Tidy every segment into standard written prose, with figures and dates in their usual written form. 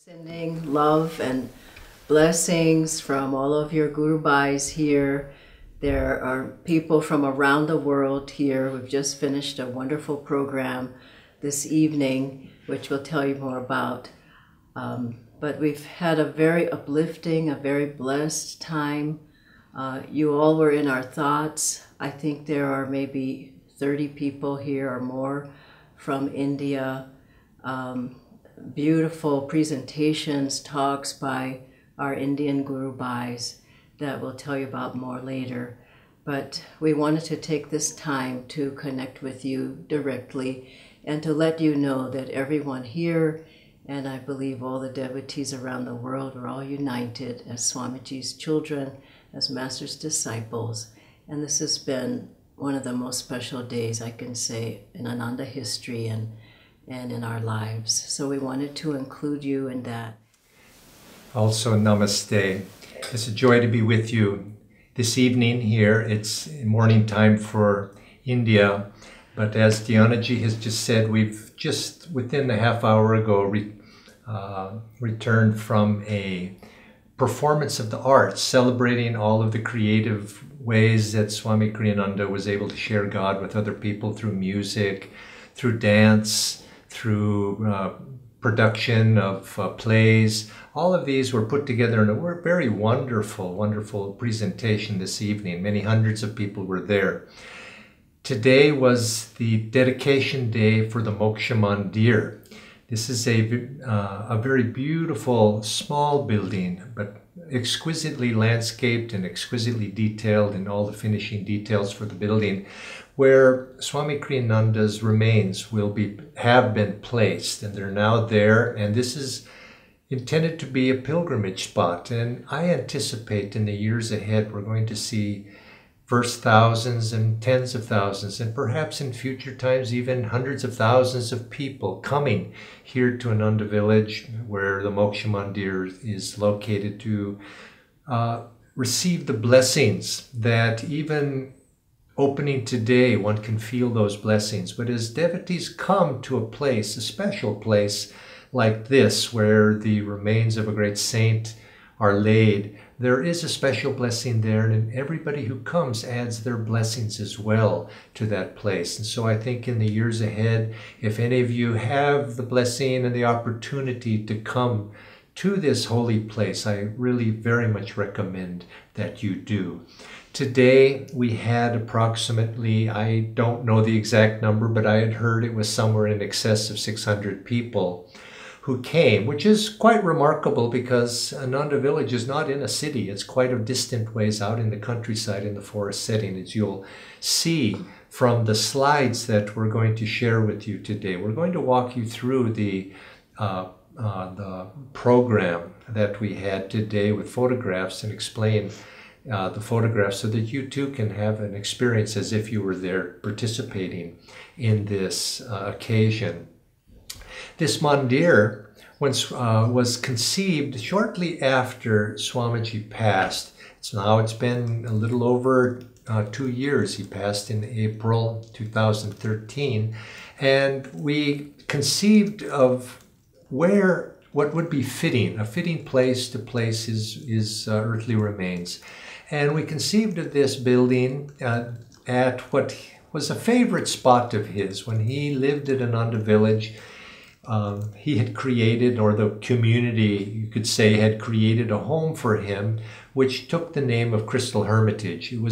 Sending love and blessings from all of your Guru Bhais here. There are people from around the world here. We've just finished a wonderful program this evening, which we'll tell you more about. But we've had a very uplifting, a very blessed time. You all were in our thoughts. I think there are maybe 30 people here or more from India. Beautiful presentations, talks by our Indian Guru Bhais that we'll tell you about more later. But we wanted to take this time to connect with you directly and to let you know that everyone here, and I believe all the devotees around the world, are all united as Swamiji's children, as Master's disciples. And this has been one of the most special days, I can say, in Ananda history and in our lives. So we wanted to include you in that. Also, namaste. It's a joy to be with you this evening here. It's morning time for India, but as Dhyanaji has just said, we've just within a half hour ago returned from a performance of the arts, celebrating all of the creative ways that Swami Kriyananda was able to share God with other people through music, through dance, through production of plays. All of these were put together in a very wonderful, wonderful presentation this evening. Many hundreds of people were there. Today was the dedication day for the Moksha Mandir. This is a very beautiful, small building, but exquisitely landscaped and exquisitely detailed in all the finishing details for the building, where Swami Kriyananda's remains have been placed, and they're now there. And this is intended to be a pilgrimage spot. And I anticipate in the years ahead we're going to see first thousands and tens of thousands, and perhaps in future times even hundreds of thousands of people coming here to Ananda village, where the Moksha Mandir is located, to receive the blessings that even opening today, one can feel those blessings. But as devotees come to a place, a special place like this, where the remains of a great saint are laid, there is a special blessing there, and everybody who comes adds their blessings as well to that place. And so I think in the years ahead, if any of you have the blessing and the opportunity to come to this holy place, I really very much recommend that you do. Today we had approximately, I don't know the exact number, but I had heard it was somewhere in excess of 600 people who came, which is quite remarkable because Ananda village is not in a city. It's quite a distant ways out in the countryside in the forest setting, as you'll see from the slides that we're going to share with you today. We're going to walk you through the program that we had today with photographs and explain the photographs so that you too can have an experience as if you were there participating in this occasion. This mandir was conceived shortly after Swamiji passed. So now it's been a little over 2 years. He passed in April 2013, and we conceived of what would be fitting, a fitting place to place his earthly remains. And we conceived of this building at what was a favorite spot of his. When he lived at Ananda village, he had created, or the community, you could say, had created a home for him, which took the name of Crystal Hermitage. It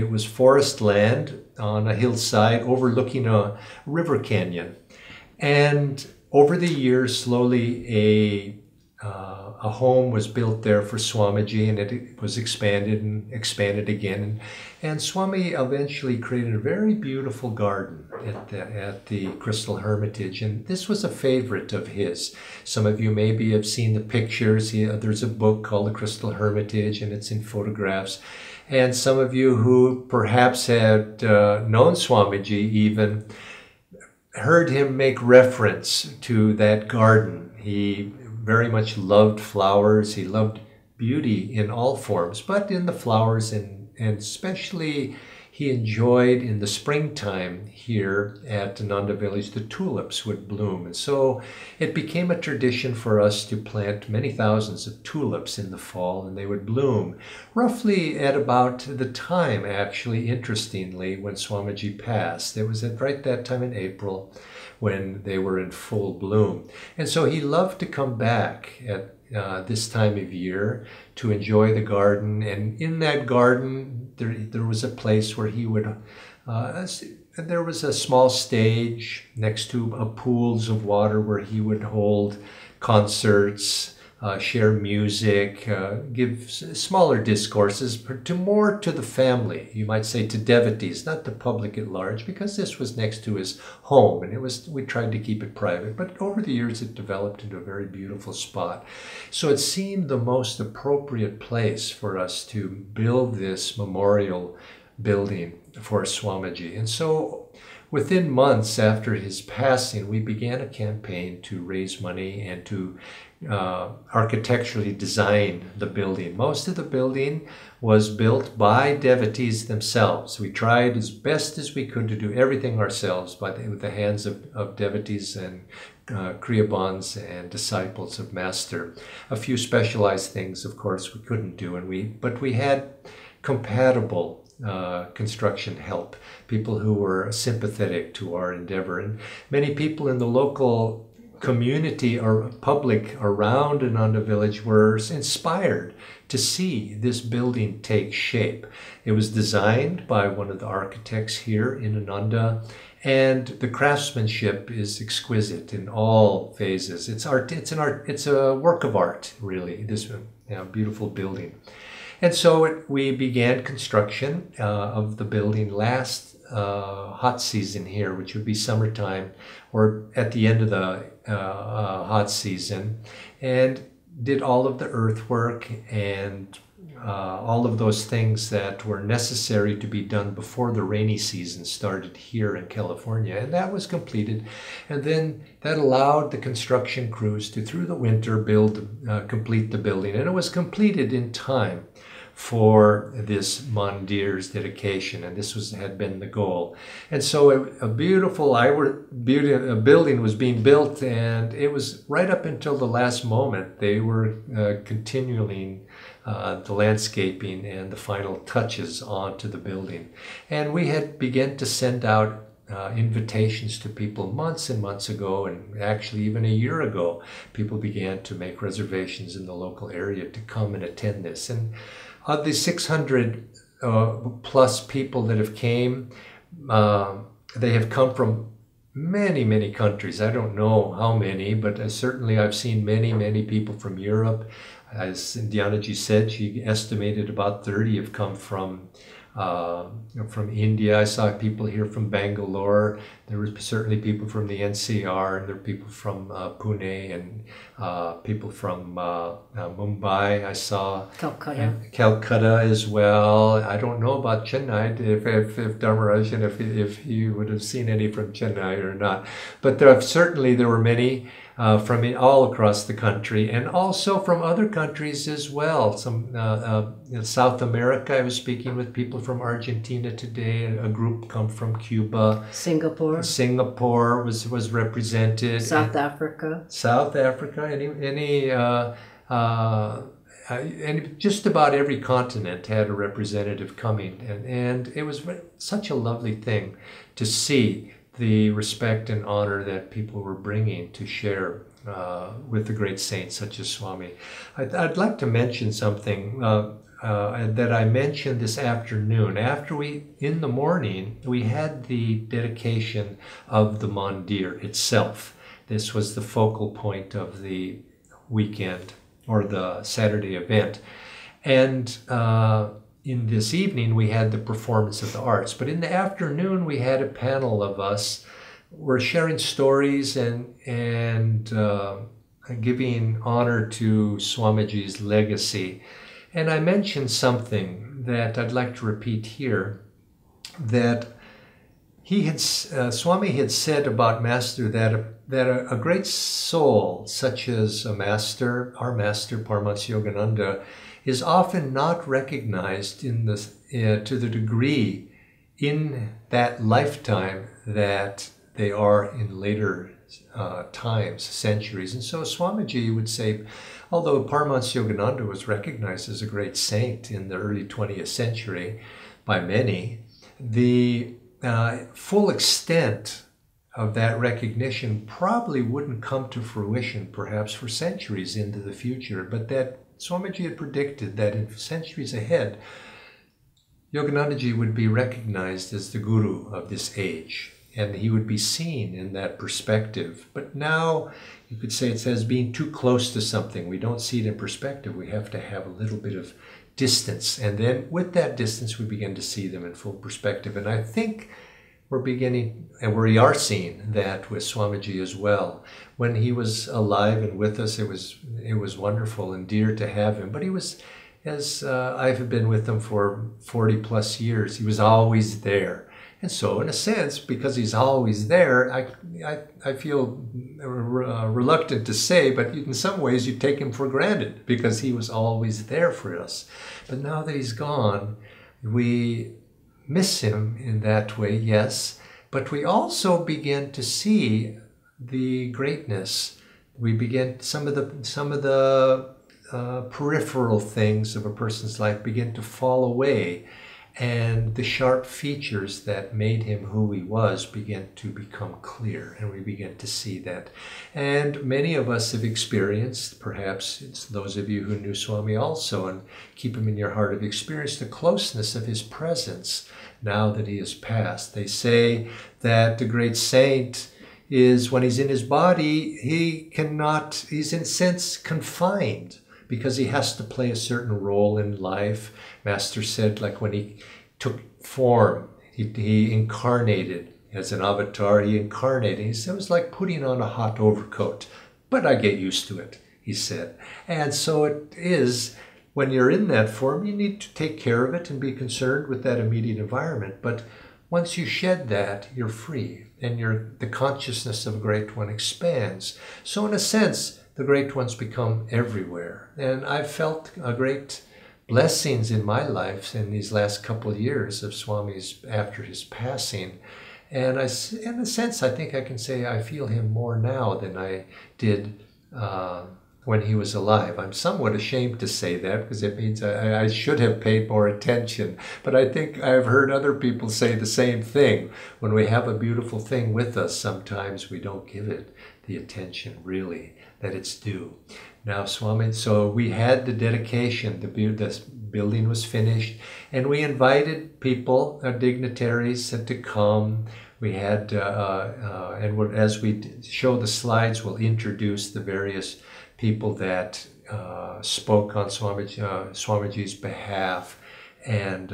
was forest land on a hillside overlooking a river canyon. And over the years, slowly a home was built there for Swamiji, and it was expanded and expanded again. And Swami eventually created a very beautiful garden at the Crystal Hermitage, and this was a favorite of his. Some of you maybe have seen the pictures. There's a book called The Crystal Hermitage, and it's in photographs. And some of you who perhaps had known Swamiji even heard him make reference to that garden. He very much loved flowers. He loved beauty in all forms, but in the flowers, and especially he enjoyed in the springtime here at Ananda village, the tulips would bloom. And so it became a tradition for us to plant many thousands of tulips in the fall, and they would bloom roughly at about the time, actually, interestingly, when Swamiji passed. It was at right that time in April when they were in full bloom. And so he loved to come back at this time of year to enjoy the garden. And in that garden, there was a place where he would, there was a small stage next to pools of water where he would hold concerts, share music, give smaller discourses more to the family, you might say to devotees, not the public at large, because this was next to his home, and we tried to keep it private. But over the years it developed into a very beautiful spot. So it seemed the most appropriate place for us to build this memorial building for Swamiji. And so within months after his passing, we began a campaign to raise money and to architecturally design the building. Most of the building was built by devotees themselves. We tried as best as we could to do everything ourselves with the hands of devotees and Kriyabans and disciples of Master. A few specialized things, of course, we couldn't do, but we had compatible construction help, people who were sympathetic to our endeavor. And many people in the local community or public around Ananda village were inspired to see this building take shape. It was designed by one of the architects here in Ananda, and the craftsmanship is exquisite in all phases. It's art. It's a work of art, really. This beautiful building. And so we began construction of the building last hot season here, which would be summertime or at the end of the hot season, and did all of the earthwork and all of those things that were necessary to be done before the rainy season started here in California. And that was completed. And then that allowed the construction crews to, through the winter, complete the building. And it was completed in time for this mandir's dedication, and this had been the goal. And so a beautiful building was being built, and it was right up until the last moment they were continuing the landscaping and the final touches onto the building. And we had begun to send out invitations to people months and months ago, and actually even a year ago, people began to make reservations in the local area to come and attend this. And of the 600 plus people that have came, they have come from many, many countries. I don't know how many, but certainly I've seen many, many people from Europe. As Indianaji said, she estimated about 30 have come from India. I saw people here from Bangalore. There were certainly people from the NCR, and there were people from Pune, and people from Mumbai. I saw Calcutta as well. I don't know about Chennai, if Dharmarajan, if he would have seen any from Chennai or not. But there were many from all across the country, and also from other countries as well. Some in South America, I was speaking with people from Argentina today. A group come from Cuba. Singapore was represented. South Africa. And just about every continent had a representative coming, and it was such a lovely thing to see the respect and honor that people were bringing to share with the great saints such as Swami. I'd like to mention something that I mentioned this afternoon. In the morning, we had the dedication of the mandir itself. This was the focal point of the weekend or the Saturday event. And in this evening, we had the performance of the arts. But in the afternoon, we had a panel of us. We're sharing stories and giving honor to Swamiji's legacy. And I mentioned something that I'd like to repeat here, that Swami had said about Master that a great soul, such as our Master, Paramahansa Yogananda, is often not recognized to the degree in that lifetime that they are in later times, centuries. And so Swamiji would say, although Paramahansa Yogananda was recognized as a great saint in the early 20th century by many, the full extent of that recognition probably wouldn't come to fruition perhaps for centuries into the future, but that Swamiji had predicted that in centuries ahead, Yoganandaji would be recognized as the guru of this age, and he would be seen in that perspective. But now you could say it's as being too close to something. We don't see it in perspective. We have to have a little bit of distance. And then with that distance, we begin to see them in full perspective. And I think we're beginning, and we are seeing that with Swamiji as well. When he was alive and with us, it was wonderful and dear to have him. But he was, as I've been with him for 40 plus years, he was always there. And so in a sense, because he's always there, I feel reluctant to say, but in some ways you take him for granted because he was always there for us. But now that he's gone, we miss him in that way, yes, but we also begin to see the greatness. We begin some of the peripheral things of a person's life begin to fall away, and the sharp features that made him who he was begin to become clear, and we begin to see that. And many of us have experienced, perhaps it's those of you who knew Swami also, and keep him in your heart, have experienced the closeness of his presence now that he has passed. They say that the great saint is, when he's in his body, he's in a sense confined, because he has to play a certain role in life. Master said, like when he took form, he incarnated as an avatar, he incarnated. He said it was like putting on a hot overcoat, but I get used to it, he said. And so it is, when you're in that form, you need to take care of it and be concerned with that immediate environment. But once you shed that, you're free, and the consciousness of a great one expands. So in a sense, the great ones become everywhere. And I've felt a great blessings in my life in these last couple of years of Swami's after his passing. And in a sense, I think I can say I feel him more now than I did when he was alive. I'm somewhat ashamed to say that because it means I should have paid more attention. But I think I've heard other people say the same thing. When we have a beautiful thing with us, sometimes we don't give it the attention really that it's due. Now, Swami, so we had the dedication, the building was finished, and we invited people, dignitaries, to come. We had, as we show the slides, we'll introduce the various people that spoke on Swamiji's behalf. And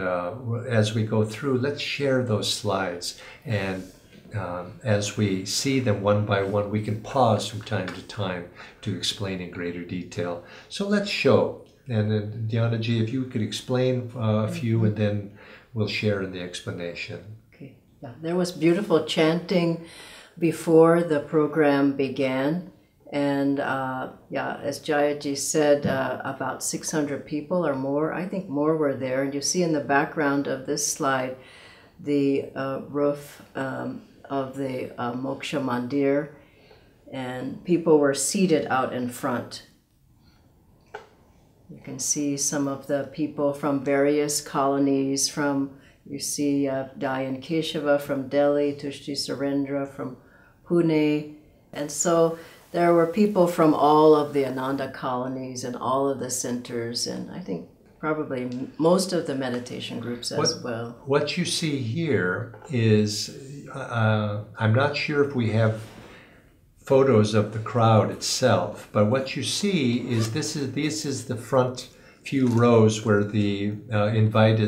as we go through, let's share those slides. And as we see them one by one, we can pause from time to time to explain in greater detail. So let's show. And then, Dhyanaji, if you could explain a few, and then we'll share in the explanation. Okay. Yeah, there was beautiful chanting before the program began. And as Jayaji said, about 600 people or more, I think more were there. And you see in the background of this slide, the roof of the Moksha Mandir, and people were seated out in front. You can see some of the people from various colonies, you see Dayan Keshava from Delhi, Tushti Surendra from Pune, and so there were people from all of the Ananda colonies and all of the centers, and I think probably most of the meditation groups as well. What you see here is, I'm not sure if we have photos of the crowd itself, but what you see is this is the front few rows where the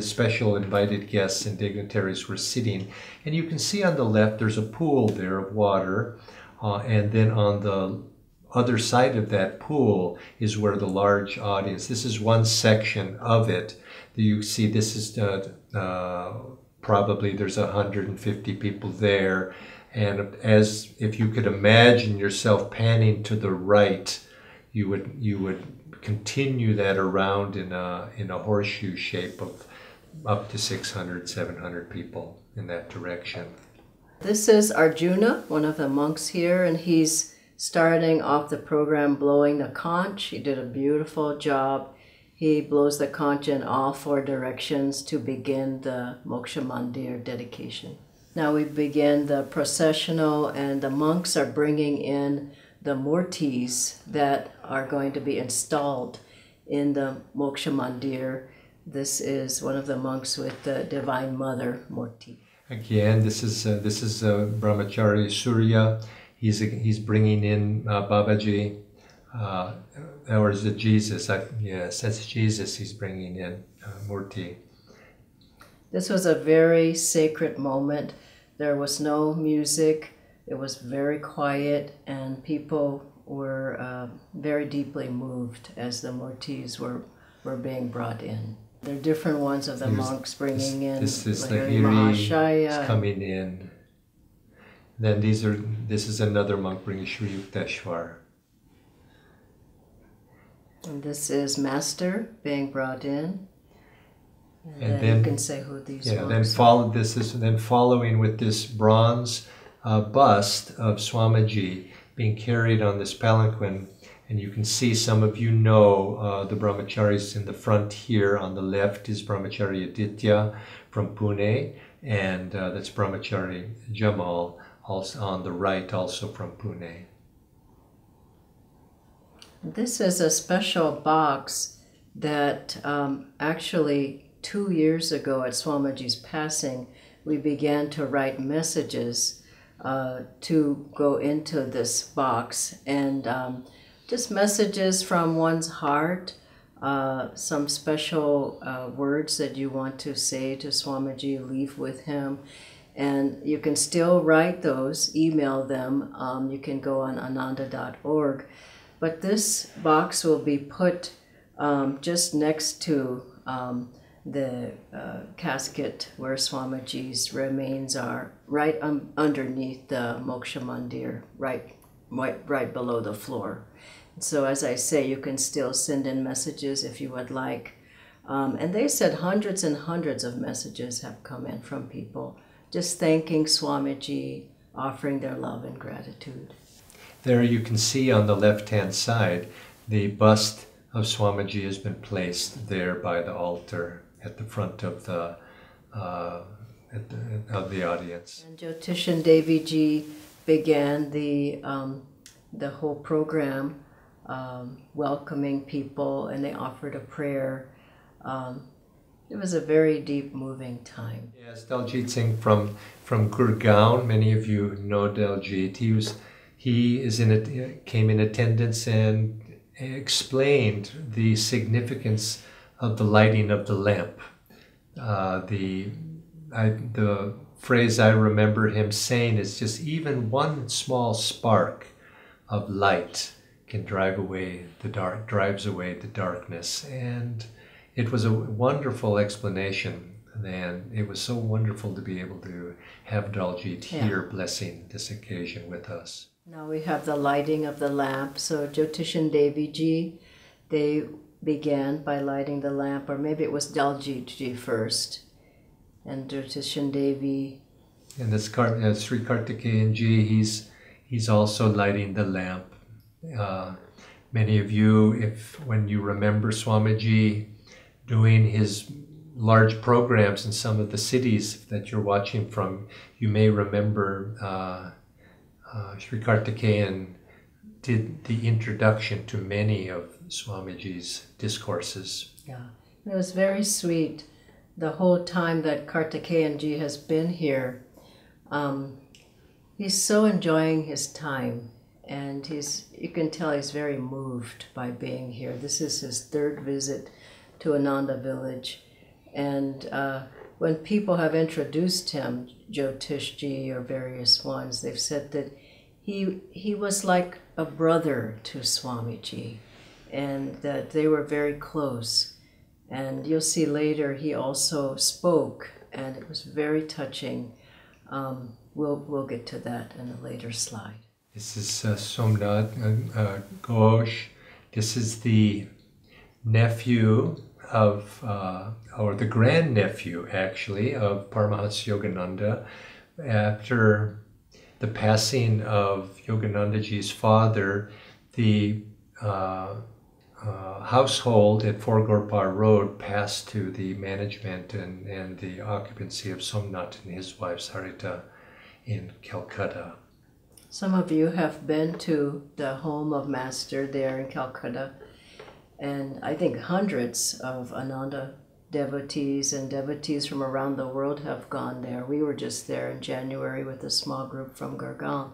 special invited guests and dignitaries were sitting. And you can see on the left there's a pool there of water, and then on the other side of that pool is where the large audience, this is one section of it. You see this is probably there's 150 people there. And as if you could imagine yourself panning to the right, you would continue that around in a horseshoe shape of up to 600, 700 people. in that direction. This is Arjuna, one of the monks here, and he's starting off the program blowing the conch. He did a beautiful job. He blows the conch in all 4 directions to begin the Moksha Mandir dedication. Now we begin the processional, and the monks are bringing in the murtis that are going to be installed in the Moksha Mandir. This is one of the monks with the Divine Mother murti. Again, this is Brahmachari Surya. He's bringing in Babaji, or is it Jesus? Yes, that's Jesus. He's bringing in Murti. This was a very sacred moment. There was no music. It was very quiet, and people were very deeply moved as the murtis were being brought in. There are different ones of the monks bringing in. This is Lahiri Lahiri is coming in. Then this is another monk bringing Shri Yukteswar. And this is Master being brought in. And then you can say who these monks are. Then following with this bronze bust of Swamiji being carried on this palanquin. And you can see, some of you know the brahmacharis in the front here. On the left is Brahmachari Aditya from Pune, and that's Brahmachari Jamal, also on the right, also from Pune. This is a special box that actually 2 years ago at Swamiji's passing, we began to write messages to go into this box, and just messages from one's heart, some special words that you want to say to Swamiji, leave with him. And you can still write those, email them. You can go on ananda.org. But this box will be put just next to the casket where Swamiji's remains are, right underneath the Moksha Mandir, right below the floor. So as I say, you can still send in messages if you would like. And they said hundreds and hundreds of messages have come in from people just thanking Swamiji, offering their love and gratitude. There you can see on the left-hand side, the bust of Swamiji has been placed there by the altar at the front of the audience. And Jyotishan Devi Ji began the whole program, welcoming people, and they offered a prayer. It was a very deep, moving time. Yes, Daljit Singh from Gurgaon. Many of you know Daljit. He came in attendance and explained the significance of the lighting of the lamp. The phrase I remember him saying is just even one small spark of light can drives away the darkness. And it was a wonderful explanation, and it was so wonderful to be able to have Daljit here blessing this occasion with us. Now we have the lighting of the lamp. So Jyotishan Devi Ji, they began by lighting the lamp, or maybe it was Daljit Ji first, and Jyotishan Devi. And this Sri Kartikeyan Ji, he's also lighting the lamp. Many of you, when you remember Swamiji doing his large programs in some of the cities that you're watching from, you may remember Sri Kartikeyan did the introduction to many of Swamiji's discourses. Yeah, it was very sweet. The whole time that Kartikeyan Ji has been here, he's so enjoying his time, and you can tell he's very moved by being here. This is his 3rd visit to Ananda village, and when people have introduced him, Jyotish Ji or various ones, they've said that he was like a brother to Swamiji, and that they were very close. And you'll see later he also spoke, and it was very touching. We'll get to that in a later slide. This is Somnath Ghosh. This is the nephew or the grandnephew actually, of Paramahansa Yogananda. After the passing of Yoganandaji's father, the household at Four Gorpar Road passed to the management and the occupancy of Somnath and his wife Sarita in Calcutta. Some of you have been to the home of Master there in Calcutta, and I think hundreds of Ananda devotees and devotees from around the world have gone there. We were just there in January with a small group from Gurgaon.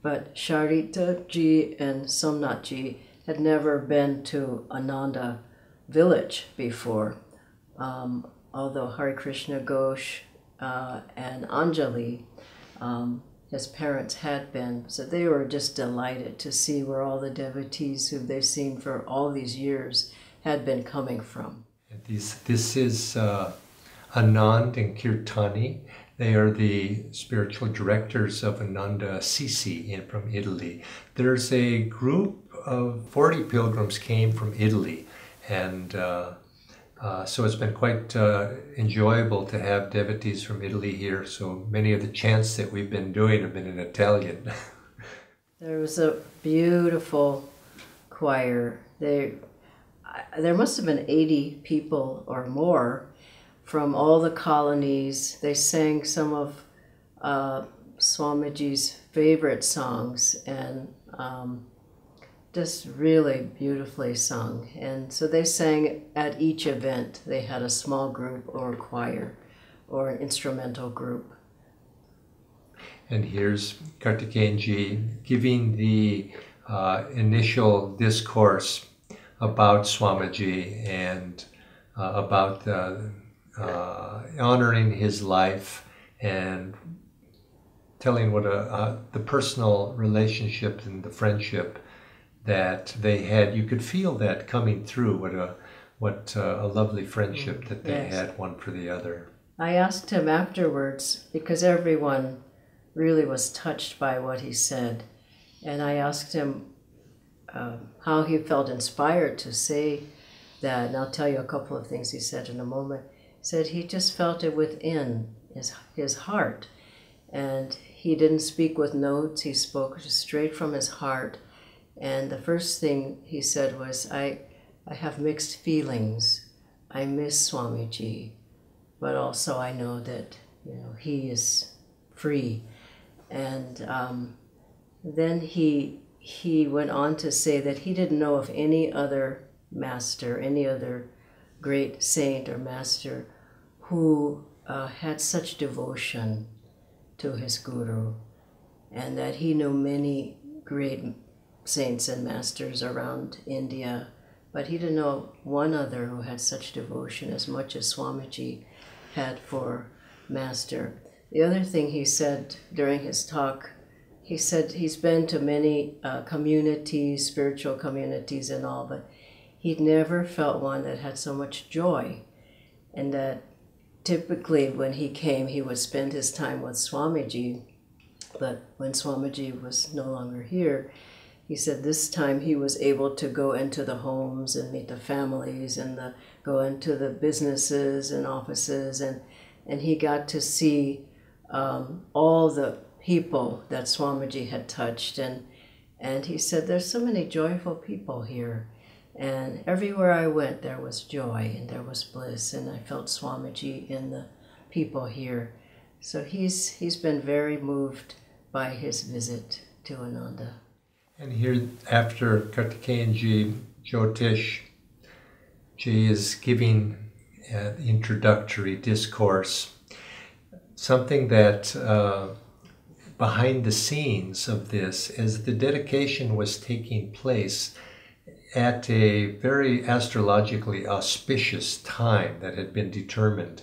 But Sarita Ji and Somnath Ji had never been to Ananda village before, although Hare Krishna Ghosh and Anjali, his parents, had been. So they were just delighted to see where all the devotees who they've seen for all these years had been coming from. This is Anand and Kirtani. They are the spiritual directors of Ananda Assisi from Italy. There's a group of 40 pilgrims came from Italy, and so it's been quite enjoyable to have devotees from Italy here. So many of the chants that we've been doing have been in Italian. There was a beautiful choir. There must have been 80 people or more from all the colonies. They sang some of Swamiji's favorite songs, and just really beautifully sung. And so they sang at each event. They had a small group or a choir or an instrumental group. And here's Kartikeyanji giving the initial discourse about Swamiji and about honoring his life and telling what the personal relationship and the friendship that they had. You could feel that coming through. What a lovely friendship that they had, one for the other. I asked him afterwards, because everyone really was touched by what he said, and I asked him how he felt inspired to say that. And I'll tell you a couple of things he said in a moment. He said he just felt it within his heart, and he didn't speak with notes. He spoke just straight from his heart. And the first thing he said was, I have mixed feelings. I miss Swamiji, but also I know that he is free. And then he went on to say that he didn't know of any other master, any other great saint or master who had such devotion to his guru, and that he knew many great saints and masters around India, but he didn't know one other who had such devotion as much as Swamiji had for Master. The other thing he said during his talk, he said he's been to many communities, spiritual communities and all, but he'd never felt one that had so much joy, and that typically when he came, he would spend his time with Swamiji, but when Swamiji was no longer here, he said this time he was able to go into the homes and meet the families and go into the businesses and offices, and he got to see all the people that Swamiji had touched, and he said there's so many joyful people here, and everywhere I went there was joy and there was bliss, and I felt Swamiji in the people here. So he's been very moved by his visit to Ananda. And here, after Kartikeyanji, Jyotish Ji is giving an introductory discourse, something that behind the scenes of this, as the dedication was taking place at a very astrologically auspicious time that had been determined.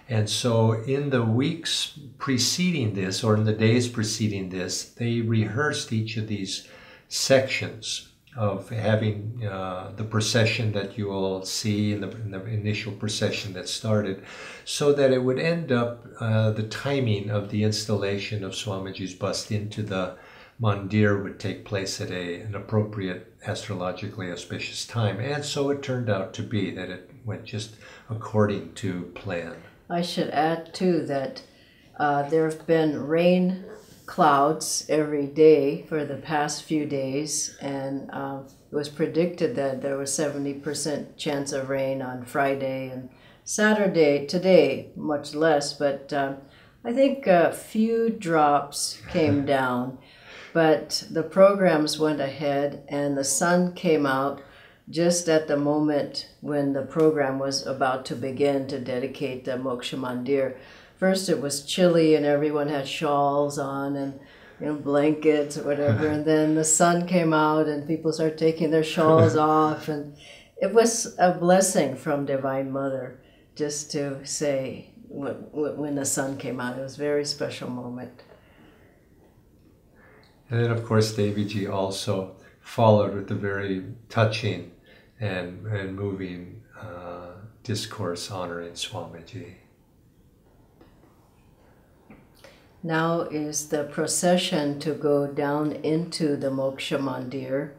And so in the weeks preceding this, or in the days preceding this, they rehearsed each of these sections of having the procession that you all see in the initial procession that started, so that it would end up the timing of the installation of Swamiji's bust into the mandir would take place at an appropriate astrologically auspicious time. And so it turned out to be that it went just according to plan. I should add too that there have been rain clouds every day for the past few days, and it was predicted that there was 70% chance of rain on Friday and Saturday. Today, much less, but I think a few drops came down. But the programs went ahead, and the sun came out just at the moment when the program was about to begin to dedicate the Moksha Mandir. First it was chilly and everyone had shawls on and blankets or whatever, and then the sun came out and people started taking their shawls off, and it was a blessing from Divine Mother just to say when the sun came out. It was a very special moment. And then of course Deviji also followed with a very touching and moving discourse honoring Swamiji. Now is the procession to go down into the Moksha Mandir.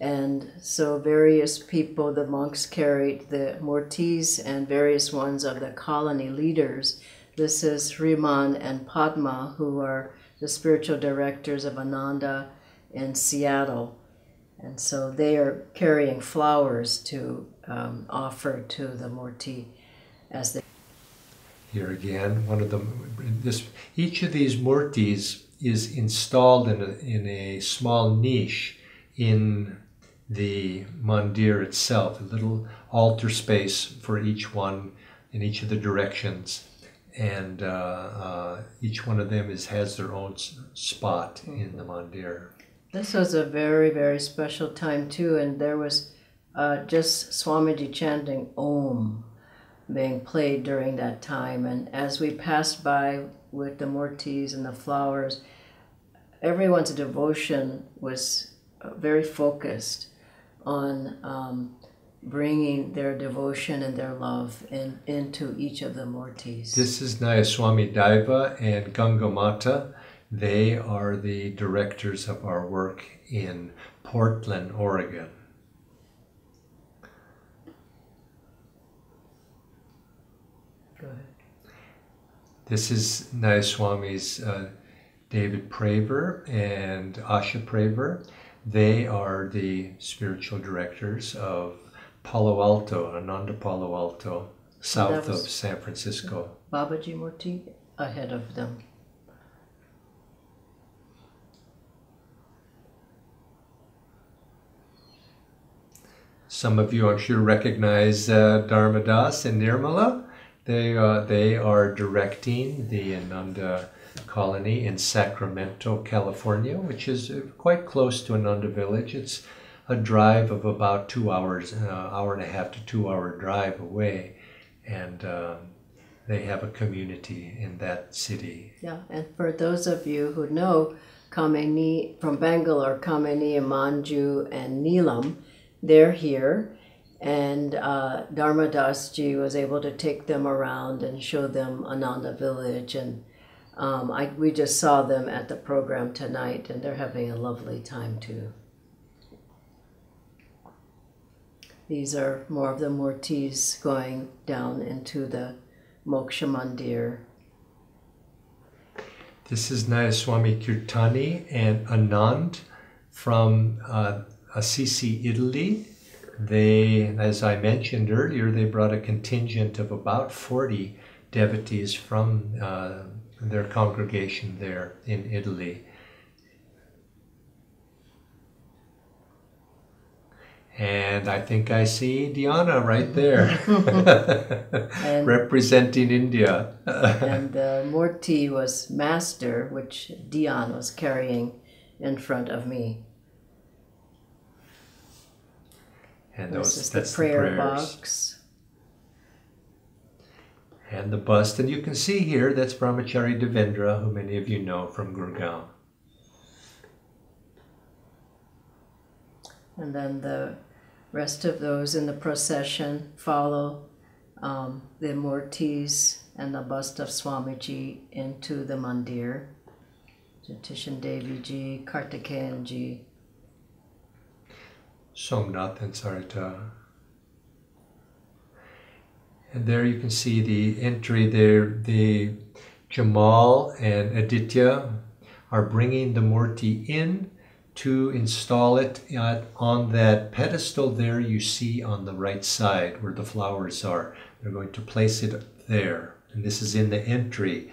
And so various people, the monks carried the murtis and various ones of the colony leaders. This is Riman and Padma, who are the spiritual directors of Ananda in Seattle. And so they are carrying flowers to offer to the murti as they... Here again, each of these murtis is installed in a small niche in the mandir itself, a little altar space for each one in each of the directions, and each one of them has their own spot in the mandir. This was a very, very special time too, and there was just Swamiji chanting Om being played during that time. And as we passed by with the murtis and the flowers, everyone's devotion was very focused on bringing their devotion and their love into each of the murtis. This is Nayaswami Daiva and Gangamata. They are the directors of our work in Portland, Oregon. Go ahead. This is Nayaswami's David Praver and Asha Praver. They are the spiritual directors of Palo Alto, Ananda Palo Alto, south of San Francisco. Babaji Murti ahead of them. Some of you, I'm sure, recognize Dharmadas and Nirmala. They are directing the Ananda colony in Sacramento, California, which is quite close to Ananda Village. It's a drive of about 2 hours, hour and a half to 2 hour drive away, and they have a community in that city. Yeah, and for those of you who know Kameni from Bangalore, Kameni, Manju, and Neelam, they're here. And Dharmadas Ji was able to take them around and show them Ananda Village. And we just saw them at the program tonight, and they're having a lovely time too. These are more of the murtis going down into the Moksha Mandir. This is Nayaswami Kirtani and Anand from Assisi, Italy. They, as I mentioned earlier, they brought a contingent of about 40 devotees from their congregation there in Italy. And I think I see Diana right there, representing India. And the murti was Master, which Dion was carrying in front of me. And that's the prayer prayers. box. And the bust. And you can see here, that's Brahmachari Devendra, who many of you know from Gurgaon. And then the rest of those in the procession follow the murtis and the bust of Swamiji into the mandir. Jyotishan Devi Ji, Kartikeyan Ji, Somnath and Sarita. And there you can see the entry there. The Jamal and Aditya are bringing the Murti in to install it on that pedestal there you see on the right side where the flowers are. They're going to place it there. And this is in the entry.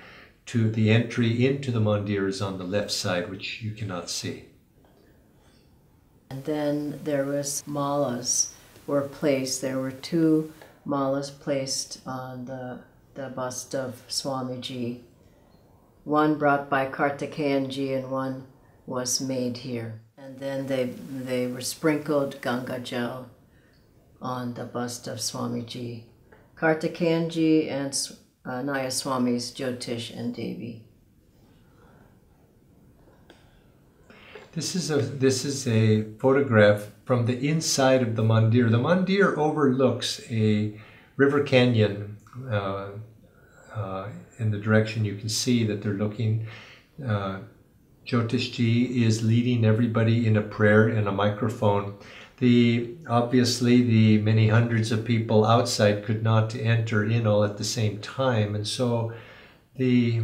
The entry into the mandir is on the left side, which you cannot see. And then there was malas were placed. There were 2 malas placed on the bust of Swamiji. One brought by Kartikeyan Ji and one was made here. And then they were sprinkled Ganga gel on the bust of Swamiji. Kartikeyan Ji and Naya Swami's Jyotish and Devi. This is a photograph from the inside of the mandir. The mandir overlooks a river canyon in the direction you can see that they're looking. Jyotish Ji is leading everybody in a prayer in a microphone. Obviously the many hundreds of people outside could not enter in all at the same time, and so the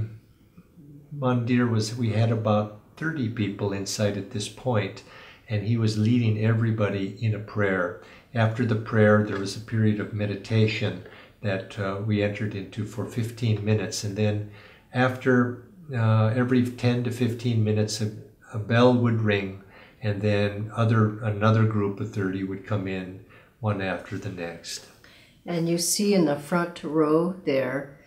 mandir we had about 30 people inside at this point, and he was leading everybody in a prayer. After the prayer, there was a period of meditation that we entered into for 15 minutes, and then after every 10 to 15 minutes, a bell would ring, and then another group of 30 would come in, one after the next. And you see in the front row there,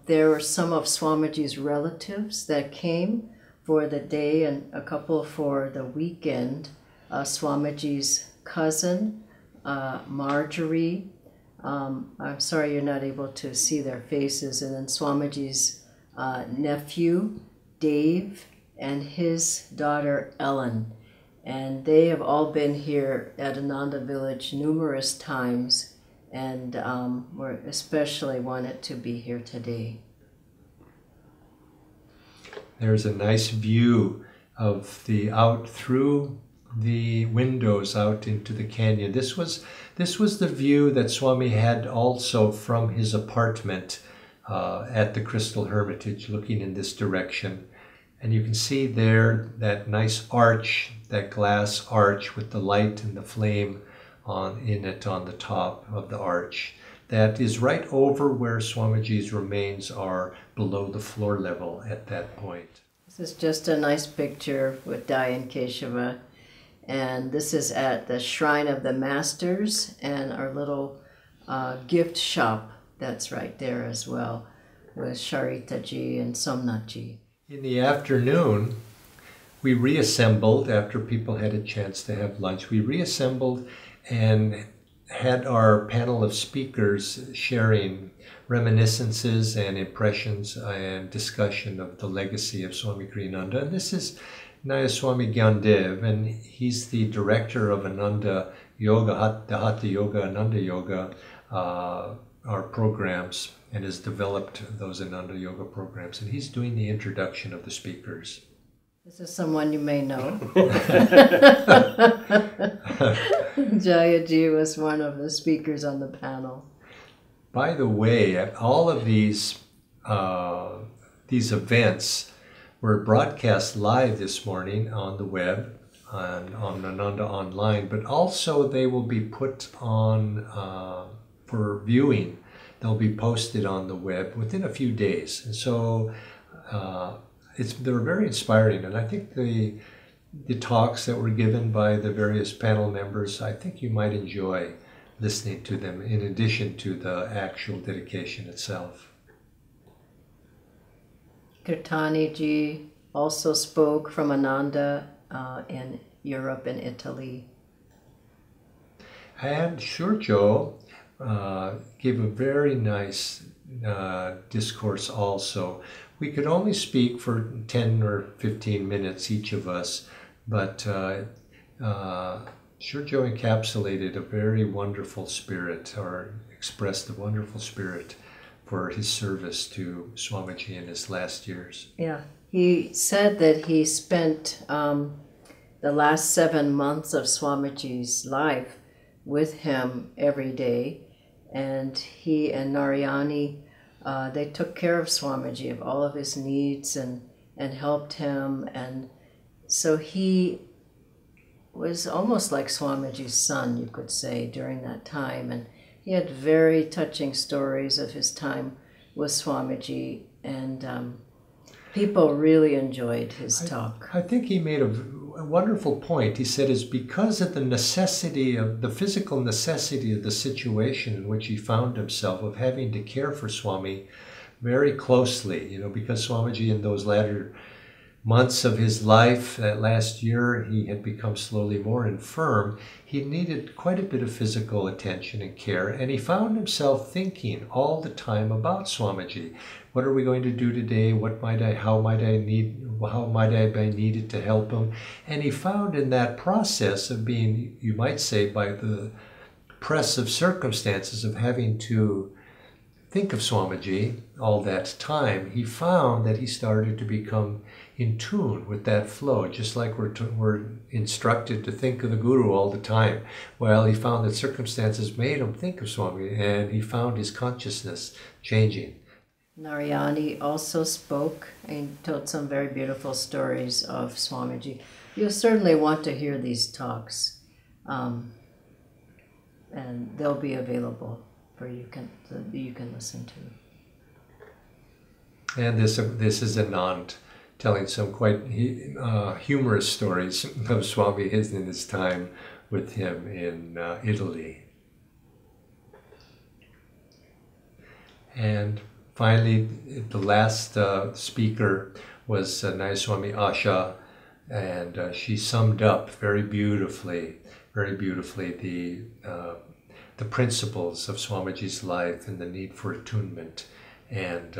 there were some of Swamiji's relatives that came for the day and a couple for the weekend. Swamiji's cousin, Marjorie. I'm sorry you're not able to see their faces. And then Swamiji's nephew, Dave, and his daughter, Ellen. And they have all been here at Ananda Village numerous times, and were especially wanted to be here today. There's a nice view of out through the windows out into the canyon. This was the view that Swami had also from his apartment at the Crystal Hermitage, looking in this direction. And you can see there that nice arch, that glass arch with the light and the flame in it on the top of the arch. That is right over where Swamiji's remains are below the floor level at that point. This is just a nice picture with Dayan Keshava. And this is at the Shrine of the Masters and our little gift shop that's right there as well with Sharita Ji and Somnath Ji. In the afternoon, we reassembled after people had a chance to have lunch. We reassembled and had our panel of speakers sharing reminiscences and impressions and discussion of the legacy of Swami Kriyananda. And this is Naya Swami Gyandev, and he's the director of Ananda Yoga, the Hatha Yoga, Ananda Yoga, our programs, and has developed those Ananda Yoga programs. And he's doing the introduction of the speakers. This is someone you may know. Jayaji was one of the speakers on the panel. By the way, all of these events were broadcast live this morning on the web, on Ananda Online, but also they will be put on for viewing. They'll be posted on the web within a few days. And so they're very inspiring, and I think the talks that were given by the various panel members, I think you might enjoy listening to them in addition to the actual dedication itself. Kirtani Ji also spoke from Ananda in Europe and Italy. And Shurjo gave a very nice discourse also. We could only speak for 10 or 15 minutes each of us, but Shurjo encapsulated a very wonderful spirit, or expressed a wonderful spirit for his service to Swamiji in his last years. Yeah, He said that he spent the last 7 months of Swamiji's life with him every day, and he and Narayani, they took care of Swamiji, of all of his needs, and helped him, and so he was almost like Swamiji's son, you could say, during that time, and he had very touching stories of his time with Swamiji, and people really enjoyed his talk. I think he made a wonderful point. He said it's because of the necessity of the physical necessity of the situation in which he found himself, of having to care for Swami very closely, because Swamiji in those latter months of his life, that last year, he had become slowly more infirm. He needed quite a bit of physical attention and care, and he found himself thinking all the time about Swamiji. What are we going to do today? How might I be needed to help him? And he found in that process of being, you might say, by the press of circumstances of having to think of Swamiji all that time, he found that he started to become in tune with that flow, just like we're instructed to think of the Guru all the time. Well, he found that circumstances made him think of Swami, and he found his consciousness changing. Narayani also spoke and told some very beautiful stories of Swamiji. You'll certainly want to hear these talks, and they'll be available for you can listen to. And this is Anand telling some quite humorous stories of Swami in his time with him in Italy. And finally, the last speaker was Swami Asha, and she summed up very beautifully the principles of Swamiji's life and the need for attunement, and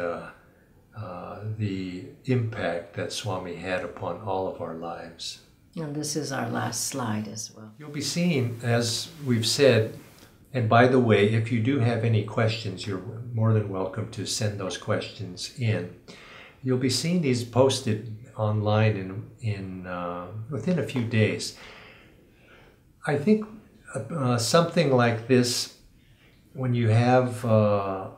the impact that Swami had upon all of our lives. And this is our last slide as well. You'll be seeing, as we've said, and by the way, if you do have any questions, you're more than welcome to send those questions in. You'll be seeing these posted online in within a few days. I think something like this, when you have a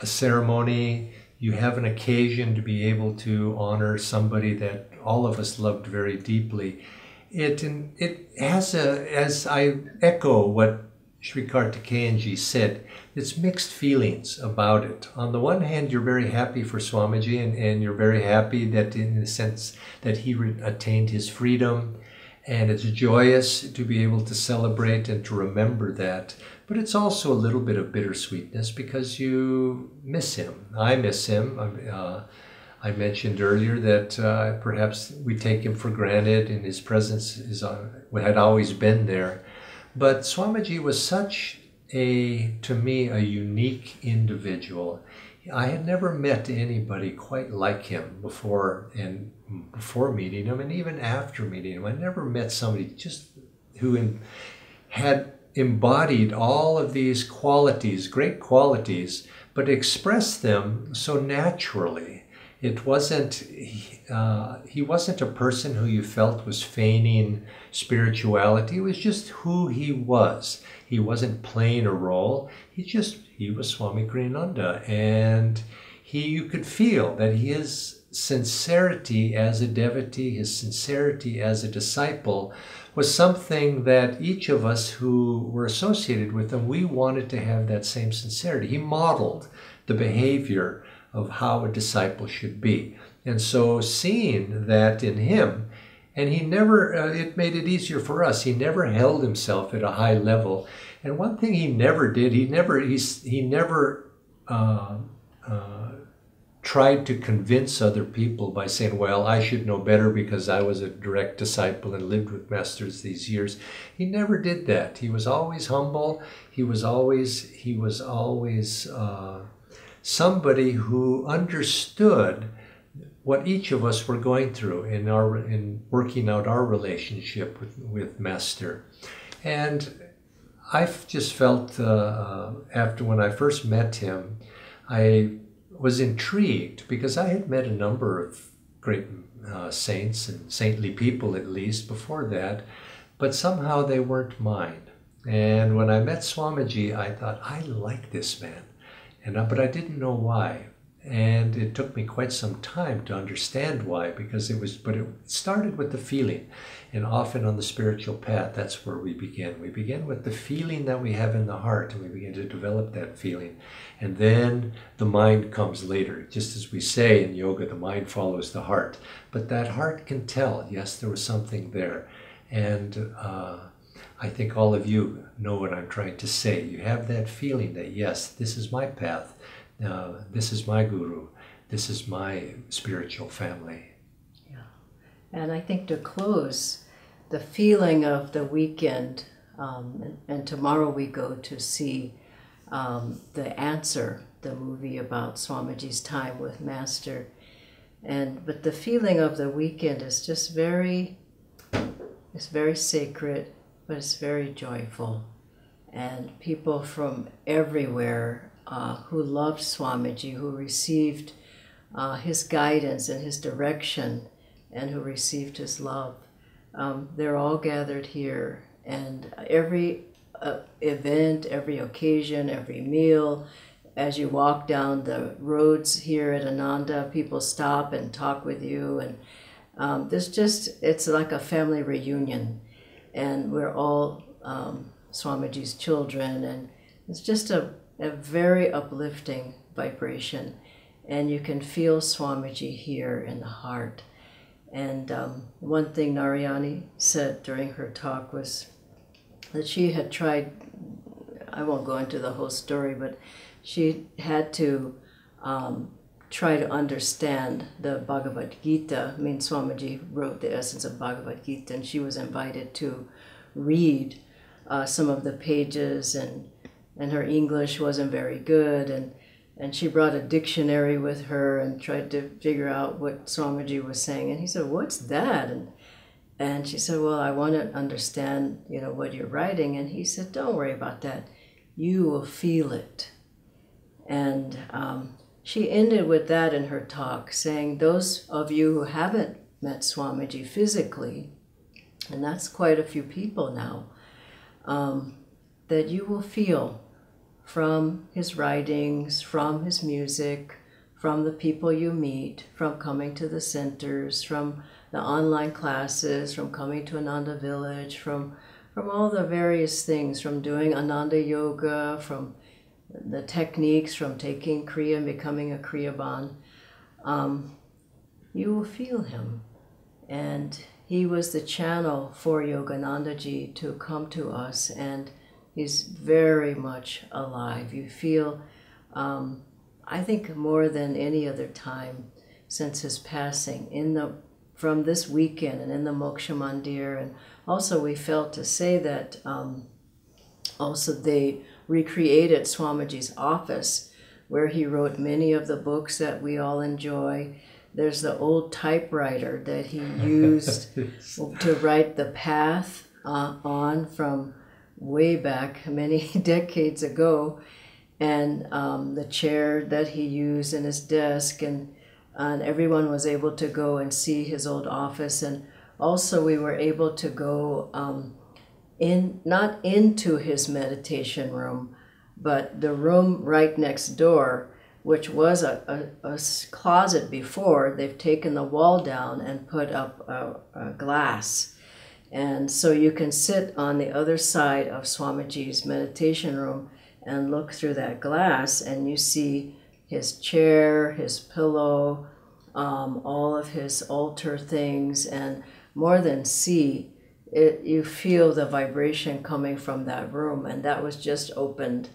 ceremony, you have an occasion to be able to honor somebody that all of us loved very deeply. It has as I echo what Sri Kartikeyanji said, it's mixed feelings about it. On the one hand, you're very happy for Swamiji, and you're very happy that in the sense that he attained his freedom, and it's joyous to be able to celebrate and to remember that. But it's also a little bit of bittersweetness because you miss him. I miss him. I mentioned earlier that perhaps we take him for granted, and his presence had always been there. But Swamiji was such to me, a unique individual. I had never met anybody quite like him before meeting him, and even after meeting him. I never met somebody just who had embodied all of these qualities, great qualities, but expressed them so naturally. It wasn't, he wasn't a person who you felt was feigning spirituality. It was just who he was. He wasn't playing a role. He was Swami Kriyananda, and you could feel that his sincerity as a devotee, his sincerity as a disciple, was something that each of us who were associated with him, we wanted to have that same sincerity. He modeled the behavior of how a disciple should be. And so seeing that in him, and he never, it made it easier for us. He never held himself at a high level. And one thing he never did, he never tried to convince other people by saying, well, I should know better because I was a direct disciple and lived with masters these years. He never did that. He was always humble. He was always somebody who understood what each of us were going through in working out our relationship with Master. And I just felt after when I first met him, I was intrigued because I had met a number of great saints and saintly people, at least before that, but somehow they weren't mine. And when I met Swamiji, I thought, I like this man, but I didn't know why. And it took me quite some time to understand why, because it started with the feeling. And often on the spiritual path, that's where we begin. We begin with the feeling that we have in the heart, and we begin to develop that feeling. And then the mind comes later. Just as we say in yoga, the mind follows the heart. But that heart can tell, yes, there was something there. And I think all of you know what I'm trying to say. You have that feeling that, yes, this is my path. This is my guru. This is my spiritual family. Yeah. And I think to close, the feeling of the weekend, and tomorrow we go to see The Answer, the movie about Swamiji's time with Master. But the feeling of the weekend is just it's very sacred, but it's very joyful. And people from everywhere who loved Swamiji, who received his guidance and his direction, and who received his love. They're all gathered here, and every event, every occasion, every meal, as you walk down the roads here at Ananda, people stop and talk with you, and it's like a family reunion, and we're all Swamiji's children, and it's just a very uplifting vibration, and you can feel Swamiji here in the heart. And one thing Narayani said during her talk was that she had tried, I won't go into the whole story, but she had to try to understand the Bhagavad Gita. I mean, Swamiji wrote the essence of Bhagavad Gita, and she was invited to read some of the pages, and her English wasn't very good, and she brought a dictionary with her and tried to figure out what Swamiji was saying. And he said, "What's that?" And she said, "Well, I want to understand, what you're writing." And he said, "Don't worry about that. You will feel it." And she ended with that in her talk, saying, those of you who haven't met Swamiji physically, and that's quite a few people now, that you will feel from his writings, from his music, from the people you meet, from coming to the centers, from the online classes, from coming to Ananda Village, from all the various things, from doing Ananda Yoga, from the techniques, from taking Kriya and becoming a Kriyaban. You will feel him. And he was the channel for Yoganandaji to come to us, and he's very much alive. You feel, I think more than any other time since his passing, from this weekend and in the Moksha Mandir. And also we felt to say that also they recreated Swamiji's office, where he wrote many of the books that we all enjoy. There's the old typewriter that he used to write the path on from way back many decades ago, and the chair that he used in his desk, and everyone was able to go and see his old office. And also we were able to go not into his meditation room, but the room right next door, which was a closet before. They've taken the wall down and put up a glass. And so you can sit on the other side of Swamiji's meditation room and look through that glass, and you see his chair, his pillow, all of his altar things, and more than see, you feel the vibration coming from that room. And that was just opened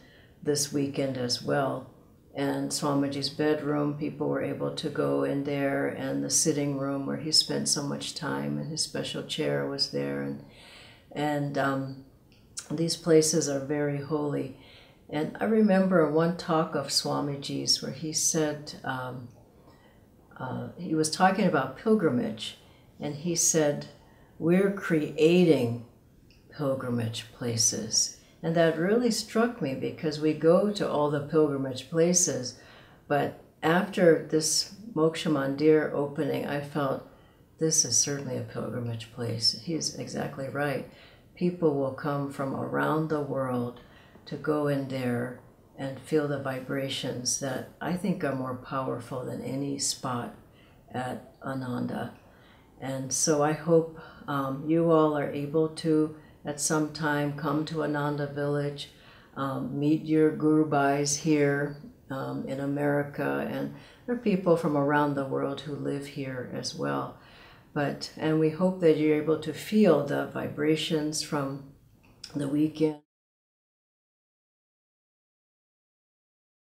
this weekend as well. And Swamiji's bedroom, people were able to go in there, and the sitting room where he spent so much time, and his special chair was there. And these places are very holy. And I remember one talk of Swamiji's where he said, he was talking about pilgrimage, and he said, we're creating pilgrimage places. And that really struck me, because we go to all the pilgrimage places, but after this Moksha Mandir opening, I felt this is certainly a pilgrimage place. He's exactly right. People will come from around the world to go in there and feel the vibrations that I think are more powerful than any spot at Ananda. And so I hope you all are able to, at some time, come to Ananda Village, meet your Guru Bhais here in America, and there are people from around the world who live here as well. And we hope that you're able to feel the vibrations from the weekend.